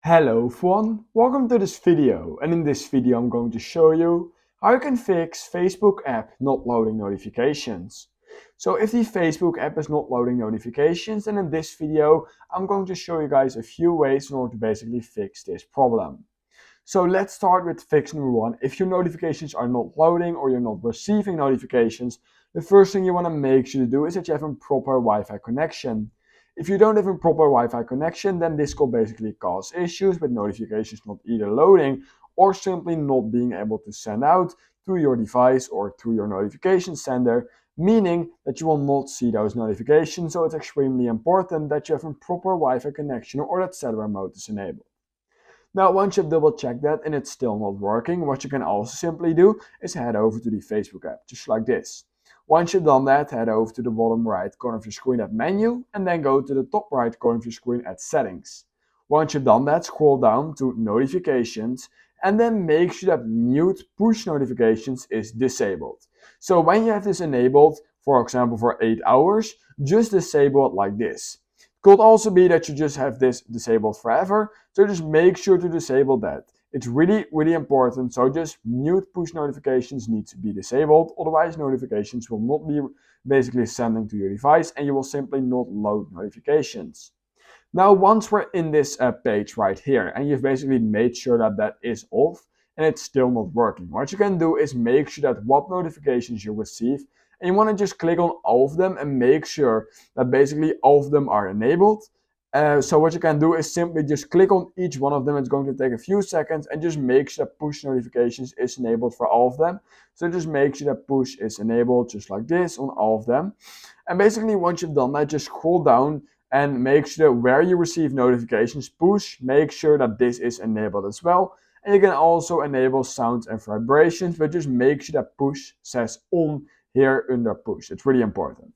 Hello everyone, welcome to this video, and in this video I'm going to show you how you can fix Facebook app not loading notifications. So if the Facebook app is not loading notifications, then in this video I'm going to show you guys a few ways in order to basically fix this problem. So let's start with fix number one. If your notifications are not loading or you're not receiving notifications, the first thing you want to make sure to do is that you have a proper Wi-Fi connection. If you don't have a proper Wi-Fi connection, then this could basically cause issues with notifications not either loading or simply not being able to send out through your device or through your notification sender, meaning that you will not see those notifications. So it's extremely important that you have a proper Wi-Fi connection or that cellular mode is enabled. Now, once you've double checked that and it's still not working, what you can also simply do is head over to the Facebook app, just like this. Once you've done that, head over to the bottom right corner of your screen at menu and then go to the top right corner of your screen at settings. Once you've done that, scroll down to notifications and then make sure that mute push notifications is disabled. So when you have this enabled, for example for 8 hours, just disable it like this. Could also be that you just have this disabled forever, so just make sure to disable that. It's really important, so just mute push notifications need to be disabled, otherwise notifications will not be basically sending to your device and you will simply not load notifications. Now once we're in this page right here and you've basically made sure that that is off and it's still not working, what you can do is make sure that what notifications you receive, and you want to just click on all of them and make sure that basically all of them are enabled. So what you can do is simply just click on each one of them. It's going to take a few seconds and just make sure that push notifications is enabled for all of them. So just make sure that push is enabled just like this on all of them. And basically once you've done that, just scroll down and make sure that where you receive notifications push, make sure that this is enabled as well. And you can also enable sounds and vibrations, but just make sure that push says on here under push. It's really important.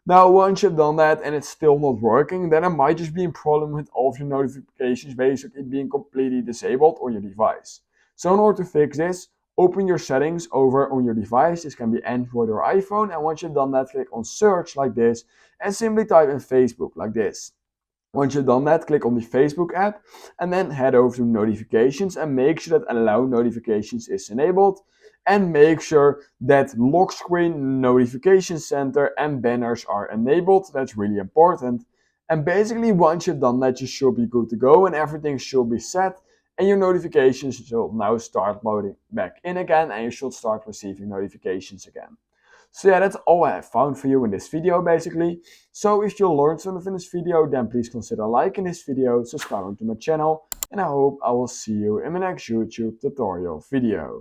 Now, once you've done that and it's still not working, then it might just be a problem with all of your notifications basically being completely disabled on your device. So in order to fix this, open your settings over on your device. This can be Android or iPhone. And once you've done that, click on search like this and simply type in Facebook like this. Once you've done that, click on the Facebook app and then head over to notifications and make sure that allow notifications is enabled and make sure that lock screen, notification center and banners are enabled. That's really important. And basically once you've done that, you should be good to go and everything should be set and your notifications will now start loading back in again and you should start receiving notifications again. So yeah, that's all I have found for you in this video basically. So if you learned something from this video, then please consider liking this video, subscribing to my channel, and I hope I will see you in my next YouTube tutorial video.